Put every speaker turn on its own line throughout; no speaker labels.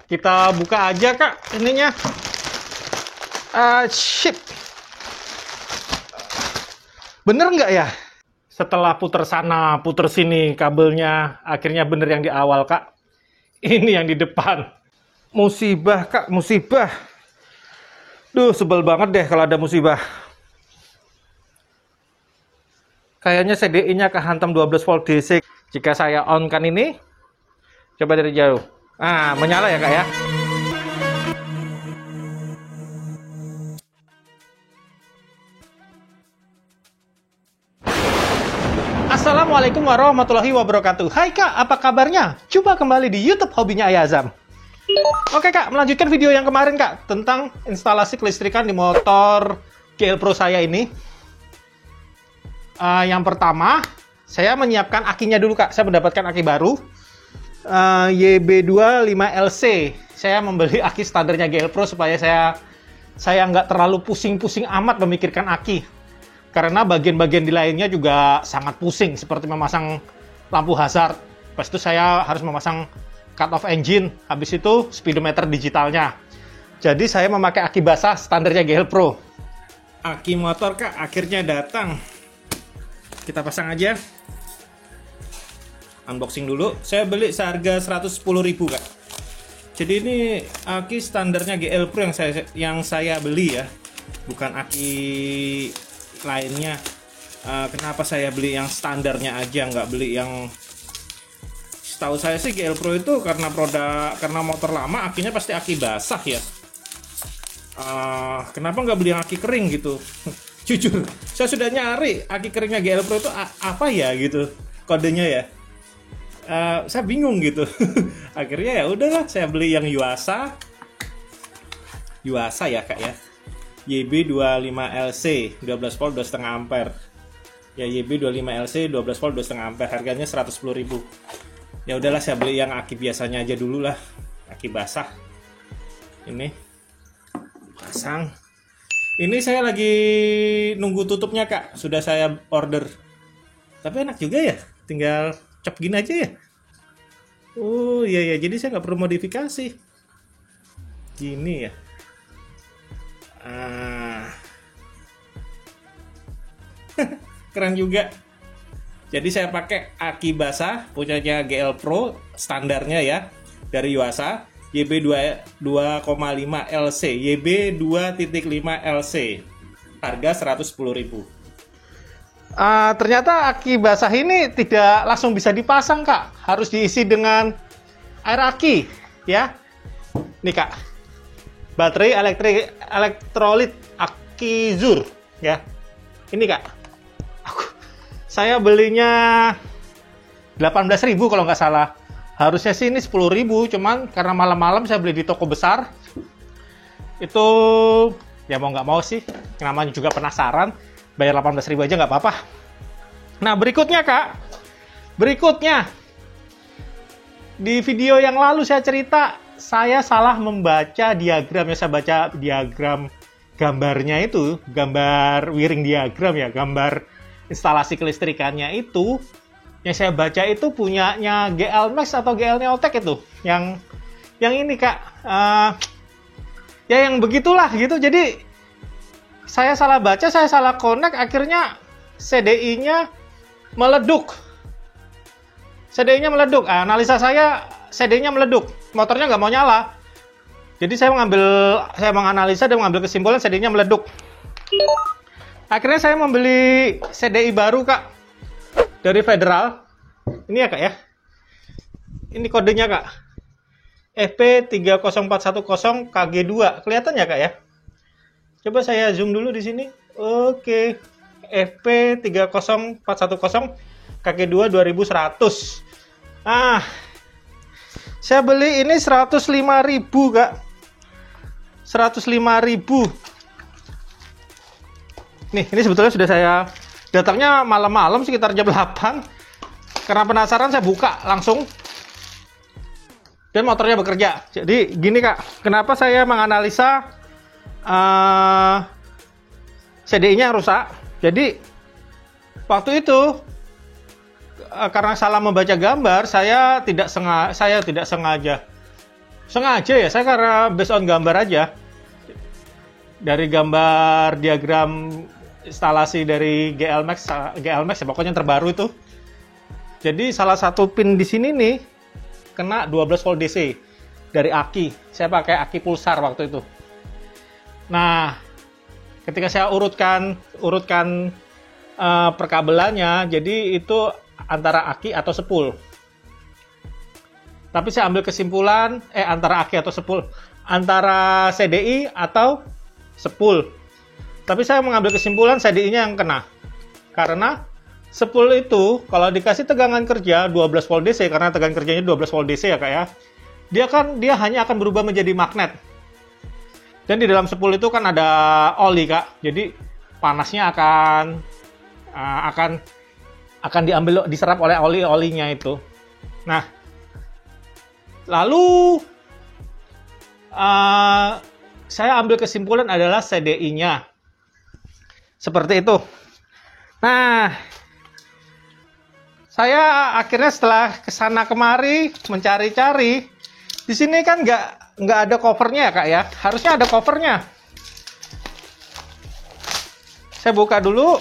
Kita buka aja Kak ininya. Shit. Bener nggak ya? Setelah puter sana, puter sini kabelnya, akhirnya bener yang di awal Kak. Ini yang di depan. Musibah Kak, musibah. Duh, sebel banget deh kalau ada musibah. Kayaknya CDI-nya kehantam 12 volt DC. Jika saya on kan ini, coba dari jauh. Nah, menyala ya Kak ya. Assalamualaikum warahmatullahi wabarakatuh. Hai Kak, apa kabarnya? Coba kembali di YouTube Hobinya Ayah Azam. Oke Kak, melanjutkan video yang kemarin Kak, tentang instalasi kelistrikan di motor GL Pro saya ini. Yang pertama, saya menyiapkan akinya dulu Kak. Saya mendapatkan aki baru, YB25LC. Saya membeli aki standarnya GL Pro supaya saya nggak terlalu pusing-pusing amat memikirkan aki. Karena bagian-bagian di lainnya juga sangat pusing, seperti memasang lampu hazard. Pas itu saya harus memasang cut off engine, habis itu speedometer digitalnya. Jadi saya memakai aki basah standarnya GL Pro. Aki motor Kak akhirnya datang. Kita pasang aja. Unboxing dulu. Saya beli seharga 110.000 Kak. Jadi ini aki standarnya GL Pro yang saya beli ya, bukan aki lainnya. Kenapa saya beli yang standarnya aja, nggak beli yang, setahu saya sih GL Pro itu karena motor lama akinya pasti aki basah ya. Kenapa nggak beli yang aki kering gitu? Jujur, saya sudah nyari aki keringnya GL Pro itu apa ya gitu kodenya ya. Saya bingung gitu. Akhirnya ya udahlah, saya beli yang Yuasa ya Kak ya. YB25LC 12 volt 2,5 ampere. Ya YB25LC 12 volt 2,5 ampere, harganya 110.000. Ya udahlah, saya beli yang aki biasanya aja dulu lah. Aki basah. Ini pasang. Ini saya lagi nunggu tutupnya Kak. Sudah saya order. Tapi enak juga ya. Tinggal cap gini aja ya. Oh iya ya. Jadi saya nggak perlu modifikasi. Gini ya. Keren juga. Jadi saya pakai aki basah punyanya GL Pro standarnya ya. Dari Yuasa. YB2,5LC, YB2.5LC, harga 110.000. Ternyata aki basah ini tidak langsung bisa dipasang Kak, harus diisi dengan air aki ya. Nih Kak, baterai elektrolit aki Zur ya. Ini Kak, saya belinya 18.000 kalau nggak salah. Harusnya sih ini 10.000, cuman karena malam-malam saya beli di toko besar. Itu ya mau nggak mau sih, namanya juga penasaran, bayar 18.000 aja nggak apa-apa. Nah berikutnya Kak, di video yang lalu saya cerita saya salah membaca diagramnya. Saya baca diagram gambarnya itu, gambar wiring diagram ya, gambar instalasi kelistrikannya itu. Yang saya baca itu punyanya GL Max atau GL Neotech itu. Yang ini Kak. Ya yang begitulah gitu. Jadi saya salah baca, saya salah connect, akhirnya CDI-nya meleduk. Analisa saya CDI-nya meleduk. Motornya nggak mau nyala. Jadi saya menganalisa dan mengambil kesimpulan CDI-nya meleduk. Akhirnya saya membeli CDI baru Kak. Dari Federal, ini ya Kak ya, ini kodenya Kak, FP30410 KG2, kelihatan ya Kak ya? Coba saya zoom dulu di sini. Oke, FP30410 KG2 2100. Saya beli ini 105.000 Kak, 105.000. Nih, ini sebetulnya sudah saya datangnya malam-malam sekitar jam 8. Karena penasaran saya buka langsung. Dan motornya bekerja. Jadi gini Kak, kenapa saya menganalisa CDI-nya rusak. Jadi waktu itu karena salah membaca gambar, saya tidak sengaja Sengaja ya, saya karena based on gambar aja. Dari gambar diagram instalasi dari GLMax ya pokoknya yang terbaru itu. Jadi salah satu pin di sini nih kena 12 volt DC dari aki. Saya pakai aki pulsar waktu itu. Nah, ketika saya urutkan perkabelannya, jadi itu antara aki atau sepul. Tapi saya ambil kesimpulan antara aki atau sepul, antara CDI atau sepul. Tapi saya mengambil kesimpulan CDI-nya yang kena. Karena sepul itu kalau dikasih tegangan kerja 12 volt DC, karena tegangan kerjanya 12 volt DC ya Kak ya. Dia hanya akan berubah menjadi magnet. Dan di dalam sepul itu kan ada oli Kak. Jadi panasnya akan diambil, diserap oleh oli-olinya itu. Nah, lalu saya ambil kesimpulan adalah CDI-nya. Seperti itu. Nah, saya akhirnya setelah kesana kemari mencari-cari, di sini kan nggak ada covernya ya Kak ya. Harusnya ada covernya. Saya buka dulu.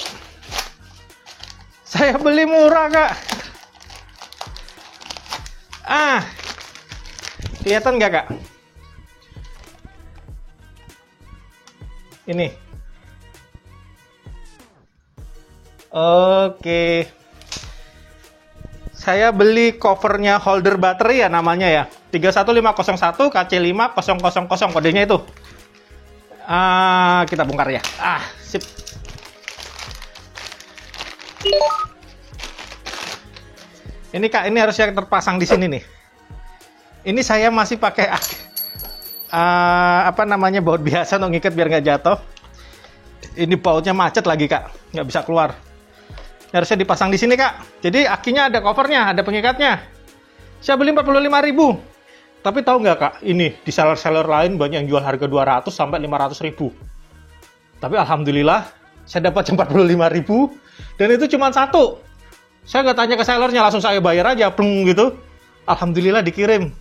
Saya beli murah Kak. Kelihatan nggak Kak? Ini. Oke. Saya beli covernya holder baterai ya namanya ya. 31501 KC5000 kodenya itu. Kita bongkar ya. Sip. Ini Kak, ini harusnya terpasang di sini nih. Ini saya masih pakai baut biasa untuk ngikat biar nggak jatuh. Ini bautnya macet lagi Kak, nggak bisa keluar. Ini harusnya dipasang di sini Kak. Jadi akinya ada covernya, ada pengikatnya. Saya beli 45.000. Tapi tahu nggak Kak, ini di seller-seller lain banyak yang jual harga 200 sampai 500.000. Tapi alhamdulillah saya dapat 45.000 dan itu cuma satu. Saya nggak tanya ke sellernya, langsung saya bayar aja, plung gitu. Alhamdulillah dikirim.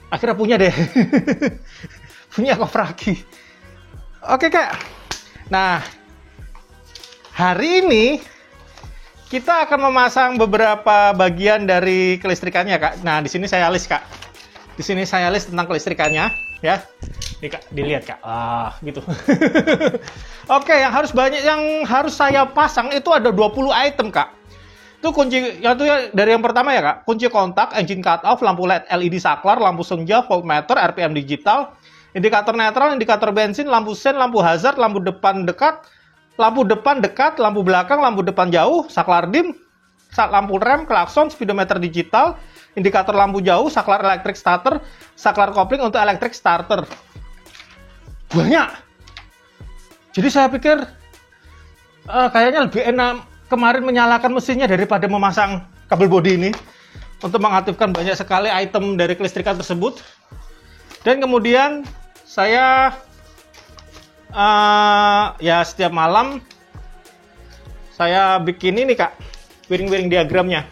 Akhirnya punya deh. Punya cover aki. Oke Kak. Nah, hari ini kita akan memasang beberapa bagian dari kelistrikannya Kak. Nah, di sini saya list Kak. Di sini saya list tentang kelistrikannya ya. Nih Kak, dilihat Kak. Gitu. Oke, yang harus saya pasang itu ada 20 item Kak. Itu kunci ya dari yang pertama ya Kak. Kunci kontak, engine cut off, lampu LED saklar, lampu senja, voltmeter, RPM digital, indikator netral, indikator bensin, lampu sen, lampu hazard, lampu depan dekat, lampu belakang, lampu depan jauh, saklar dim, lampu rem, klakson, speedometer digital, indikator lampu jauh, saklar elektrik starter, saklar kopling untuk elektrik starter. Banyak. Jadi saya pikir kayaknya lebih enak kemarin menyalakan mesinnya daripada memasang kabel bodi ini untuk mengaktifkan banyak sekali item dari kelistrikan tersebut. Dan kemudian saya ya setiap malam saya bikin ini Kak, wiring-wiring diagramnya.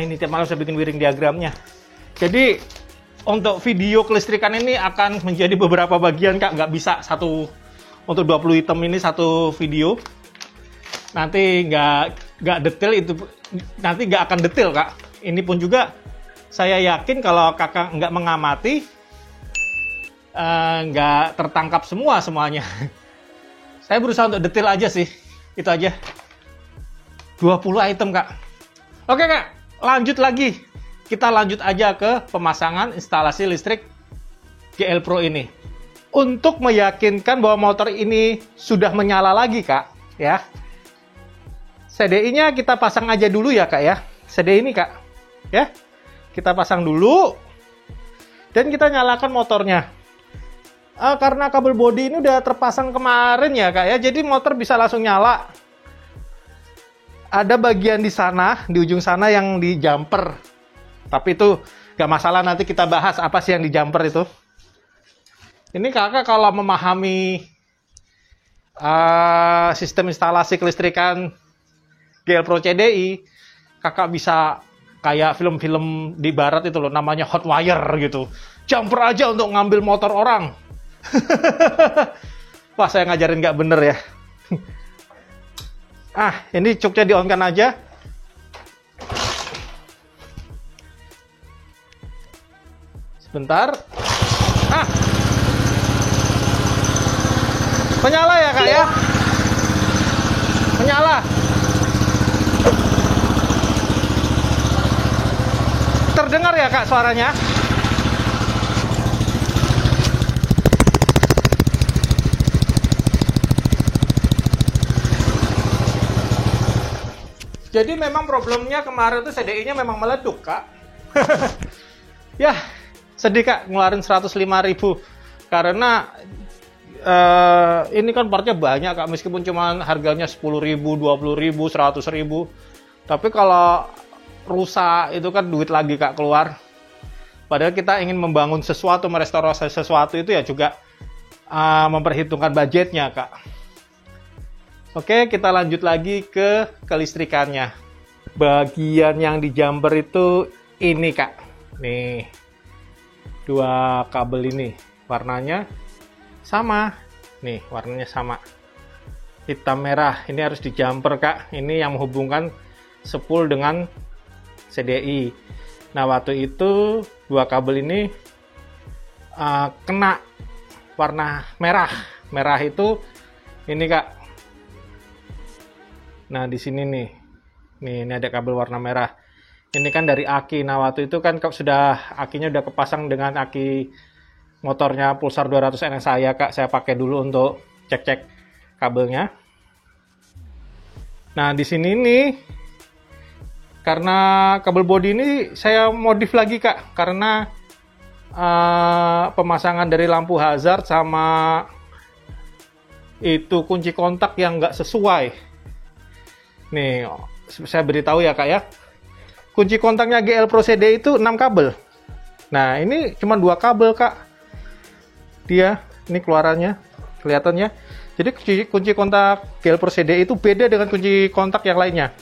Ini tiap malam saya bikin wiring diagramnya. Jadi untuk video kelistrikan ini akan menjadi beberapa bagian Kak, nggak bisa satu. Untuk 20 item ini satu video. Nanti nggak detail itu, nanti nggak akan detail Kak. Ini pun juga saya yakin kalau Kakak nggak mengamati, nggak tertangkap semuanya. Saya berusaha untuk detail aja sih, itu aja. 20 item Kak. Oke Kak, lanjut lagi. Kita lanjut aja ke pemasangan instalasi listrik GL Pro ini. Untuk meyakinkan bahwa motor ini sudah menyala lagi Kak, ya. CDI-nya kita pasang aja dulu ya Kak ya. CDI ini Kak, ya. Kita pasang dulu dan kita nyalakan motornya. Karena kabel bodi ini udah terpasang kemarin ya Kak ya, jadi motor bisa langsung nyala. Ada bagian di sana, di ujung sana yang di jumper. Tapi itu gak masalah, nanti kita bahas apa sih yang di jumper itu. Ini Kakak kalau memahami sistem instalasi kelistrikan GL Pro CDI, Kakak bisa kayak film-film di barat itu loh, namanya hot wire gitu. Jumper aja untuk ngambil motor orang. Wah, saya ngajarin nggak bener ya. Ini cuknya di on kan aja. Sebentar. Menyala ya kak ya? Menyala. Terdengar ya kak suaranya? Jadi memang problemnya kemarin tuh CDI-nya memang meleduk kak. Ya, sedih kak ngeluarin 105.000 karena ini kan partnya banyak kak, meskipun cuma harganya 10.000, 20.000, 100.000. Tapi kalau rusak itu kan duit lagi kak keluar. Padahal kita ingin membangun sesuatu, merestorasi sesuatu itu ya juga memperhitungkan budgetnya kak. Oke, kita lanjut lagi ke kelistrikannya. Bagian yang di jumper itu ini kak. Nih, 2 kabel ini warnanya sama. Nih, warnanya sama. Hitam merah. Ini harus di jumper kak. Ini yang menghubungkan spool dengan CDI. Nah, waktu itu 2 kabel ini kena warna merah. Merah itu ini kak. Nah, di sini nih. Ini ada kabel warna merah. Ini kan dari aki. Nah, waktu itu kan akinya udah kepasang dengan aki motornya Pulsar 200 NS saya, kak. Saya pakai dulu untuk cek-cek kabelnya. Nah, di sini nih karena kabel bodi ini saya modif lagi, kak. Karena pemasangan dari lampu hazard sama itu kunci kontak yang nggak sesuai. Nih, saya beritahu ya kak ya. Kunci kontaknya GL Pro CD itu 6 kabel. Nah, ini cuma 2 kabel kak. Dia, ini keluarannya, kelihatannya. Jadi kunci kontak GL Pro CD itu beda dengan kunci kontak yang lainnya.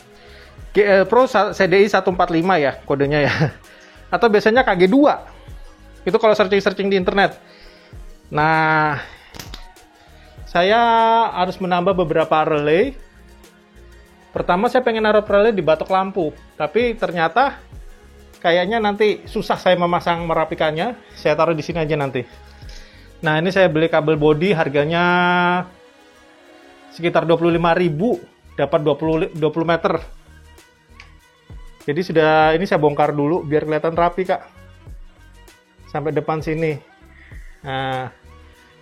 GL Pro CDI 145 ya kodenya ya. Atau biasanya KG2. Itu kalau searching-searching di internet. Nah, saya harus menambah beberapa relay. Pertama saya pengen naruh relay di batok lampu, tapi ternyata kayaknya nanti susah saya memasang merapikannya. Saya taruh di sini aja nanti. Nah, ini saya beli kabel bodi harganya sekitar 25.000, dapat 20 meter. Jadi ini saya bongkar dulu biar kelihatan rapi kak. Sampai depan sini. Nah,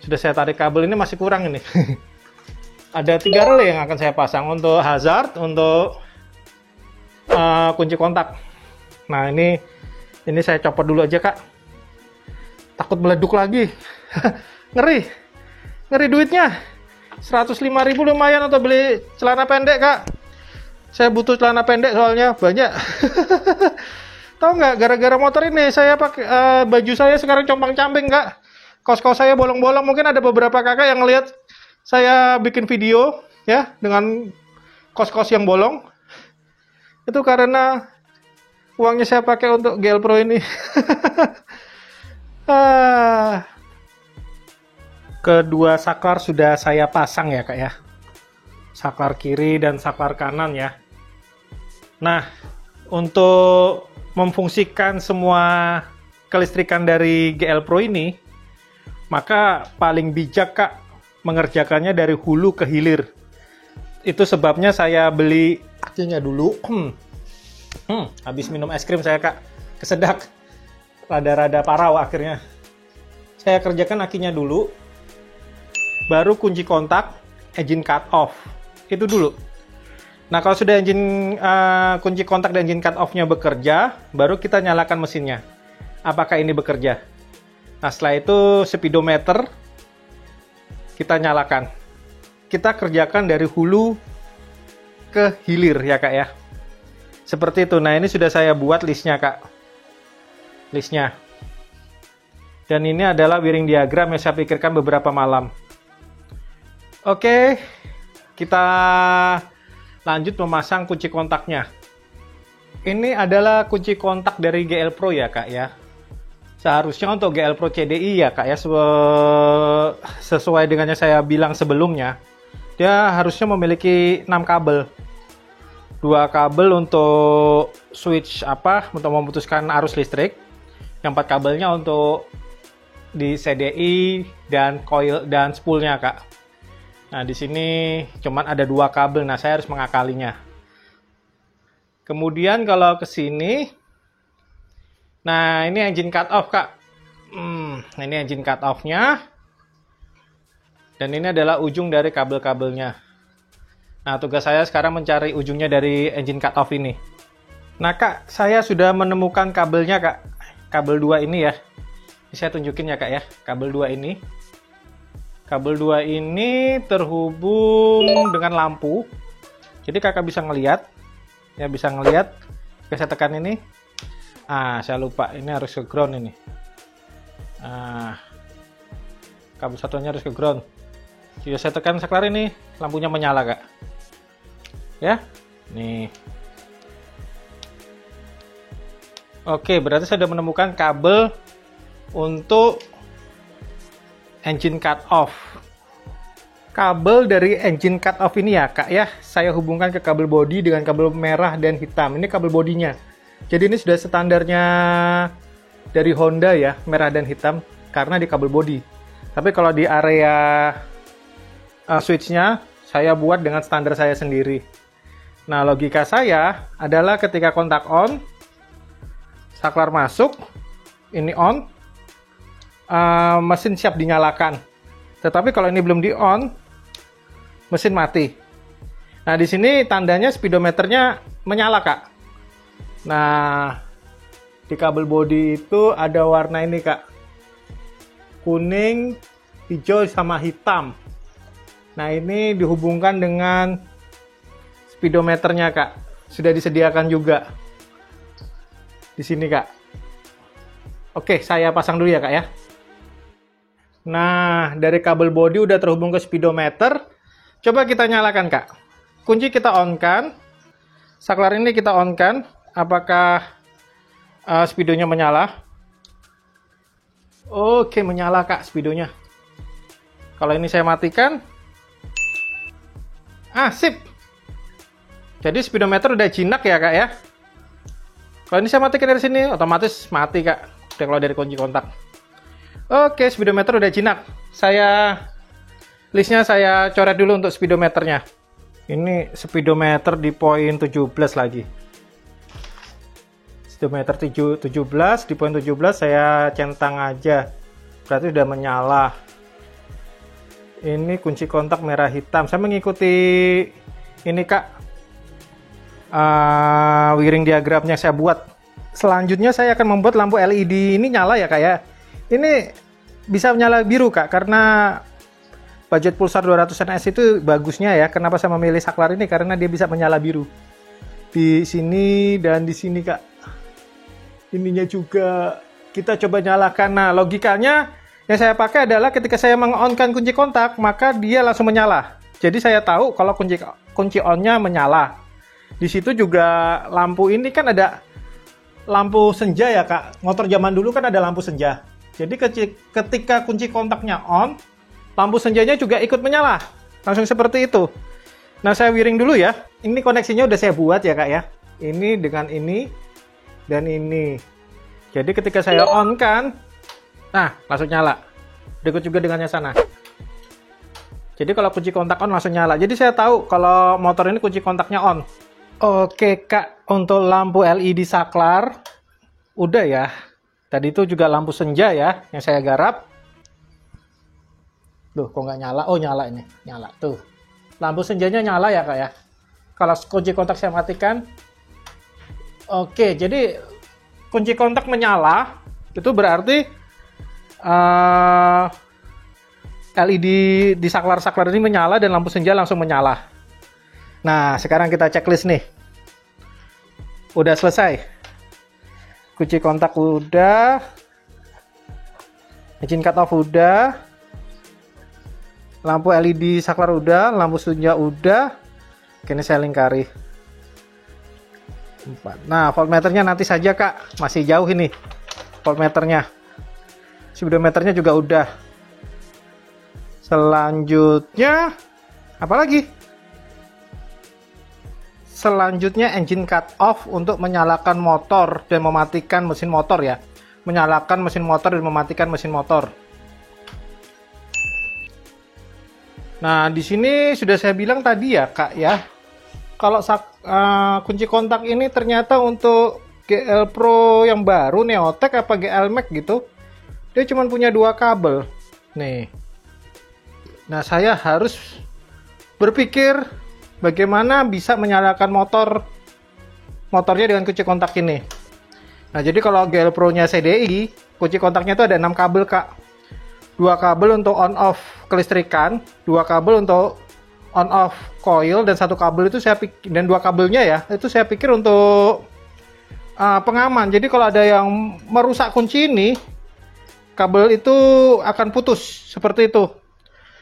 sudah saya tarik kabel, ini masih kurang ini. Ada 3 relay yang akan saya pasang untuk hazard, untuk kunci kontak. Nah, ini saya copot dulu aja kak. Takut meleduk lagi. Ngeri duitnya. 105.000 lumayan untuk beli celana pendek kak. Saya butuh celana pendek soalnya banyak. Tahu nggak, gara-gara motor ini saya pakai baju saya sekarang compang-camping kak. Kos-kos saya bolong-bolong. Mungkin ada beberapa kakak yang ngelihat saya bikin video ya dengan kos-kos yang bolong. Itu karena uangnya saya pakai untuk GL Pro ini. Kedua saklar sudah saya pasang ya kak ya. Saklar kiri dan saklar kanan ya. Nah, untuk memfungsikan semua kelistrikan dari GL Pro ini, maka paling bijak kak mengerjakannya dari hulu ke hilir. Itu sebabnya saya beli akinya dulu. Habis minum es krim saya kak, kesedak. Rada-rada parau akhirnya. Saya kerjakan akinya dulu. Baru kunci kontak, engine cut off. Itu dulu. Nah, kalau sudah kunci kontak dan engine cut off-nya bekerja, baru kita nyalakan mesinnya. Apakah ini bekerja? Nah, setelah itu speedometer kita nyalakan. Kita kerjakan dari hulu ke hilir ya kak ya. Seperti itu. Nah, ini sudah saya buat listnya kak. Listnya. Dan ini adalah wiring diagram yang saya pikirkan beberapa malam. Oke, kita lanjut memasang kunci kontaknya. Ini adalah kunci kontak dari GL Pro ya kak ya. Seharusnya untuk GL Pro CDI ya kak ya, sesuai dengan yang saya bilang sebelumnya, dia harusnya memiliki 6 kabel. 2 kabel untuk switch untuk memutuskan arus listrik. Yang 4 kabelnya untuk di CDI dan coil dan spoolnya kak. Nah di sini cuman ada 2 kabel. Nah saya harus mengakalinya. Kemudian kalau ke sini, nah ini engine cut off kak. Ini engine cut off-nya. Dan ini adalah ujung dari kabel-kabelnya. Nah tugas saya sekarang mencari ujungnya dari engine cut off ini. Nah kak, saya sudah menemukan kabelnya kak. Kabel 2 ini ya. Ini saya tunjukin ya kak ya. Kabel 2 ini. Kabel 2 ini terhubung dengan lampu. Jadi kakak bisa ngelihat. Ya bisa ngelihat. Oke, saya tekan ini. Saya lupa. Ini harus ke ground ini. Kabel satunya harus ke ground. Jika saya tekan saklar ini, lampunya menyala kak. Ya, nih. Oke, berarti saya sudah menemukan kabel untuk engine cut off. Kabel dari engine cut off ini ya kak ya, saya hubungkan ke kabel bodi dengan kabel merah dan hitam. Ini kabel bodinya. Jadi ini sudah standarnya dari Honda ya, merah dan hitam karena di kabel bodi. Tapi kalau di area switch-nya saya buat dengan standar saya sendiri. Nah logika saya adalah ketika kontak on, saklar masuk, ini on, mesin siap dinyalakan. Tetapi kalau ini belum di on, mesin mati. Nah, di sini tandanya speedometernya menyala, Kak. Nah, di kabel bodi itu ada warna ini, Kak. Kuning, hijau, sama hitam. Nah, ini dihubungkan dengan speedometernya, Kak. Sudah disediakan juga. Di sini, Kak. Oke, saya pasang dulu ya, Kak ya. Nah, dari kabel bodi udah terhubung ke speedometer. Coba kita nyalakan, Kak. Kunci kita on-kan. Saklar ini kita on-kan. Apakah speedonya menyala? Oke, menyala, Kak, speedonya. Kalau ini saya matikan. Sip. Jadi speedometer udah jinak ya, Kak ya. Kalau ini saya matikan dari sini, otomatis mati, Kak. Udah keluar dari kunci kontak. Oke, speedometer udah jinak. Listnya saya coret dulu untuk speedometernya. Ini speedometer di poin 17 lagi. Speedometer 17 di poin 17 saya centang aja. Berarti udah menyala. Ini kunci kontak merah hitam. Saya mengikuti ini, Kak. Wiring diagramnya saya buat. Selanjutnya saya akan membuat lampu LED ini nyala ya, Kak ya. Ini bisa menyala biru, Kak, karena budget Pulsar 200 NS itu bagusnya ya. Kenapa saya memilih saklar ini? Karena dia bisa menyala biru. Di sini dan di sini, Kak. Ininya juga kita coba nyalakan. Nah, logikanya yang saya pakai adalah ketika saya meng-on-kan kunci kontak, maka dia langsung menyala. Jadi saya tahu kalau kunci on-nya menyala. Di situ juga lampu ini kan ada lampu senja ya, Kak. Motor zaman dulu kan ada lampu senja. Jadi ketika kunci kontaknya on, lampu senjanya juga ikut menyala. Langsung seperti itu. Nah, saya wiring dulu ya. Ini koneksinya udah saya buat ya, Kak ya. Ini dengan ini dan ini. Jadi ketika saya on kan, nah langsung nyala. Berikut juga dengannya sana. Jadi kalau kunci kontak on langsung nyala. Jadi saya tahu kalau motor ini kunci kontaknya on. Oke, Kak, untuk lampu LED saklar udah ya. Tadi itu juga lampu senja ya yang saya garap. Duh, kok nggak nyala? Oh, nyala ini. Nyala. Tuh. Lampu senjanya nyala ya, Kak ya. Kalau kunci kontak saya matikan. Oke, jadi kunci kontak menyala. Itu berarti LED di saklar-saklar ini menyala dan lampu senja langsung menyala. Nah, sekarang kita checklist nih. Udah selesai. Kunci kontak udah. Engine cut off udah. Lampu LED saklar udah, lampu senja udah. Oke, ini saya lingkari. 4. Nah, voltmeternya nanti saja Kak, masih jauh ini voltmeternya. Speedometernya juga udah. Selanjutnya apa lagi? Selanjutnya engine cut off untuk menyalakan motor dan mematikan mesin motor ya. Menyalakan mesin motor dan mematikan mesin motor. Nah, di sini sudah saya bilang tadi ya Kak ya. Kalau kunci kontak ini ternyata untuk GL Pro yang baru Neotech apa GL Max gitu, dia cuma punya 2 kabel nih. Nah, saya harus berpikir bagaimana bisa menyalakan motornya dengan kunci kontak ini. Nah, jadi kalau GL Pro nya CDI, kunci kontaknya itu ada 6 kabel Kak. 2 kabel untuk on off kelistrikan, 2 kabel untuk on off coil, dan 1 kabel itu dan 2 kabelnya ya, itu saya pikir untuk pengaman. Jadi kalau ada yang merusak kunci ini, kabel itu akan putus seperti itu.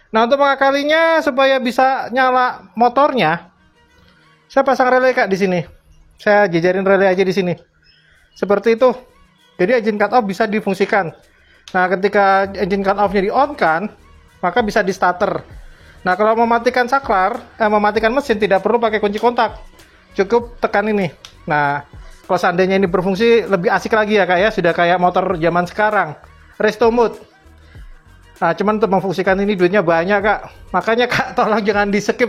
Nah, untuk mengakalinya supaya bisa nyala motornya, saya pasang relay Kak di sini. Saya jejerin relay aja di sini. Seperti itu. Jadi engine cut off bisa difungsikan. Nah, ketika engine cut off-nya di-on-kan, maka bisa di starter. Nah, kalau mematikan mematikan mesin tidak perlu pakai kunci kontak. Cukup tekan ini. Nah, kalau seandainya ini berfungsi lebih asik lagi ya Kak ya, sudah kayak motor zaman sekarang. Resto mode. Nah, cuman untuk memfungsikan ini duitnya banyak Kak. Makanya Kak, tolong jangan di-skip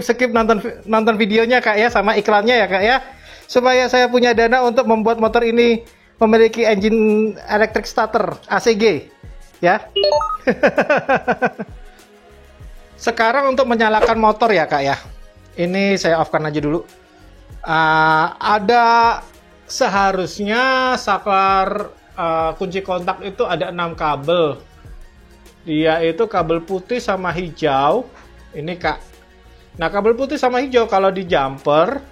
nonton videonya Kak ya, sama iklannya ya Kak ya. Supaya saya punya dana untuk membuat motor ini memiliki engine electric starter ACG ya. Sekarang untuk menyalakan motor ya Kak ya. Ini saya off-kan aja dulu. Ada seharusnya saklar kunci kontak itu ada 6 kabel. Dia itu kabel putih sama hijau. Ini Kak. Nah, kabel putih sama hijau kalau di jumper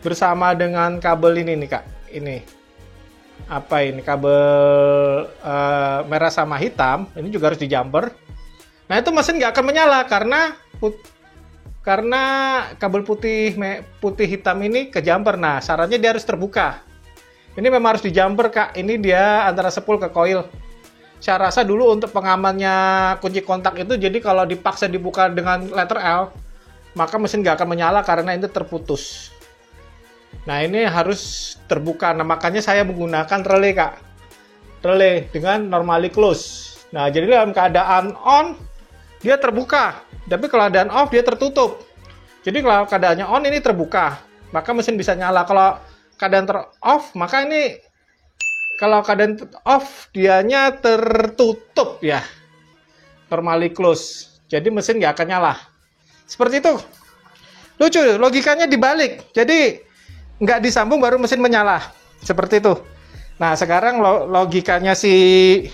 bersama dengan kabel ini nih Kak. Ini. Apa ini? Kabel merah sama hitam. Ini juga harus di jumper. Nah, itu mesin nggak akan menyala karena kabel putih hitam ini ke jumper. Nah, syaratnya dia harus terbuka. Ini memang harus di jumper Kak. Ini dia antara spool ke coil. Saya rasa dulu untuk pengamannya kunci kontak itu, jadi kalau dipaksa dibuka dengan letter L, maka mesin nggak akan menyala karena ini terputus. Nah, ini harus terbuka. Nah, makanya saya menggunakan relay Kak. Relay dengan normally close. Nah, jadi dalam keadaan on dia terbuka, tapi kalau keadaan off dia tertutup. Jadi kalau keadaannya on ini terbuka, maka mesin bisa nyala. Kalau keadaan off, maka ini kalau keadaan off dianya tertutup ya, normally close. Jadi mesin nggak akan nyala. Seperti itu. Lucu, logikanya dibalik. Jadi nggak disambung baru mesin menyala. Seperti itu. Nah, sekarang logikanya si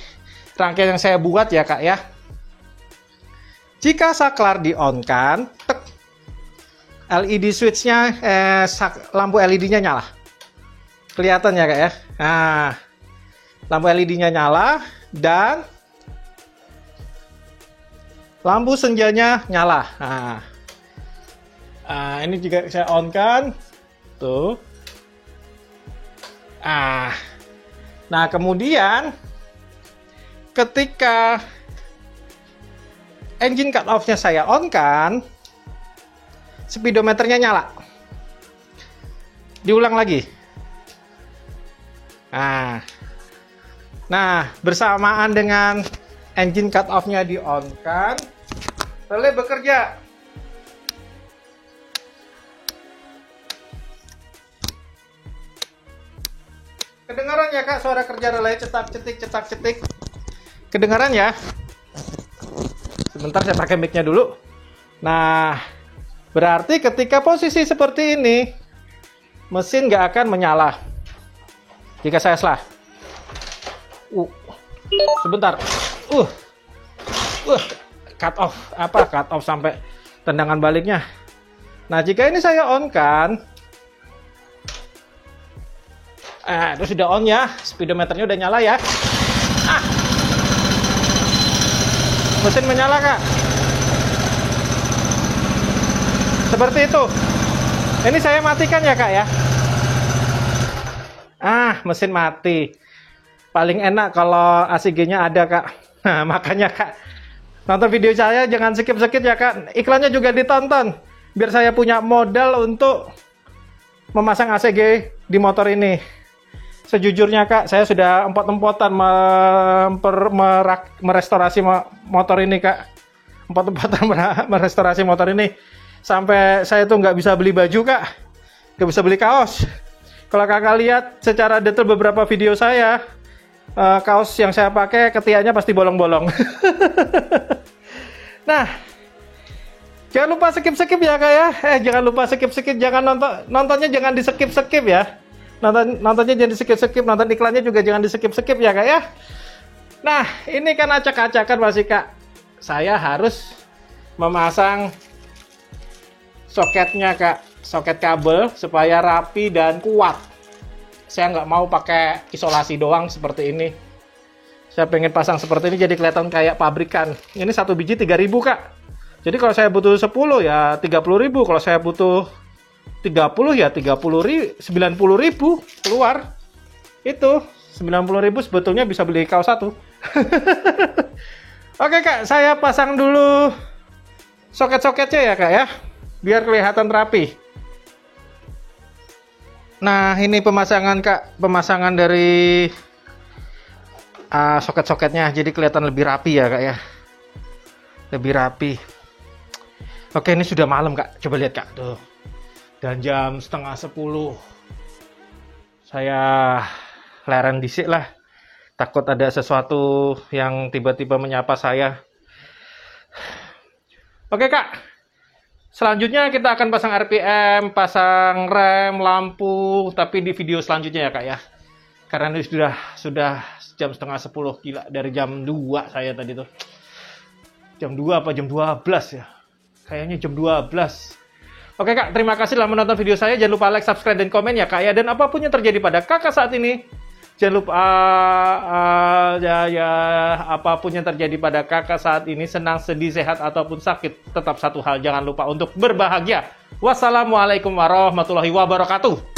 rangkaian yang saya buat ya Kak ya. Jika saklar di-on-kan, LED switch-nya, lampu LED-nya nyala. Kelihatan ya Kak ya. Nah, lampu LED-nya nyala dan lampu senjanya nyala. Nah, ini juga saya on-kan. Tuh. Nah, kemudian ketika engine cut off-nya saya on-kan, speedometernya nyala. Diulang lagi. Nah, bersamaan dengan engine cut off-nya di-on-kan, relay bekerja. Kedengaran ya Kak suara kerja relay cetak-cetik. Kedengaran ya? Sebentar saya pakai mic-nya dulu. Nah, berarti ketika posisi seperti ini, mesin nggak akan menyala. Jika saya selah. Sebentar. Cut off. Cut off sampai tendangan baliknya. Nah, jika ini saya on kan, itu sudah on ya, speedometernya udah nyala ya. Mesin menyala Kak. Seperti itu. Ini saya matikan ya Kak ya. Mesin mati. Paling enak kalau ACG-nya ada, Kak. Nah, makanya, Kak, nonton video saya jangan skip-skip ya, Kak. Iklannya juga ditonton. Biar saya punya modal untuk memasang ACG di motor ini. Sejujurnya, Kak, saya sudah empot-empotan merestorasi motor ini, Kak. Empot-empotan merestorasi motor ini. Sampai saya tuh nggak bisa beli baju, Kak. Nggak bisa beli kaos. Kalau Kakak lihat secara detail beberapa video saya, kaos yang saya pakai ketiaknya pasti bolong-bolong. Nah, jangan lupa skip-skip ya, Kak ya. Jangan lupa skip-skip, jangan nontonnya jangan di skip-skip ya. Nontonnya jangan di skip-skip, nonton iklannya juga jangan di skip-skip ya, Kak ya. Nah, ini kan acak-acakan masih, Kak. Saya harus memasang soketnya, Kak. Soket kabel supaya rapi dan kuat. Saya nggak mau pakai isolasi doang seperti ini. Saya pengen pasang seperti ini jadi kelihatan kayak pabrikan. Ini satu biji 3.000, Kak. Jadi kalau saya butuh 10 ya 30.000. Kalau saya butuh 30 ya 90.000 keluar. Itu 90.000 sebetulnya bisa beli kaos satu. Oke, Kak, saya pasang dulu soket-soketnya ya, Kak ya. Biar kelihatan rapi. Nah, ini pemasangan, Kak. Pemasangan dari soket-soketnya. Jadi kelihatan lebih rapi ya, Kak ya. Lebih rapi. Oke, ini sudah malam, Kak. Coba lihat, Kak. Tuh. Dan jam 9:30. Saya leren dikit lah. Takut ada sesuatu yang tiba-tiba menyapa saya. Oke, Kak. Selanjutnya kita akan pasang RPM, pasang rem, lampu, tapi di video selanjutnya ya, Kak ya. Karena ini sudah jam 9:30, gila, dari jam 2 saya tadi tuh. Jam 2 apa jam 12 ya? Kayaknya jam 12. Oke, Kak, terima kasih telah menonton video saya. Jangan lupa like, subscribe, dan komen ya, Kak ya. Dan apapun yang terjadi pada Kakak saat ini, jangan lupa apapun yang terjadi pada Kakak saat ini, senang, sedih, sehat, ataupun sakit, tetap satu hal, jangan lupa untuk berbahagia. Wassalamualaikum warahmatullahi wabarakatuh.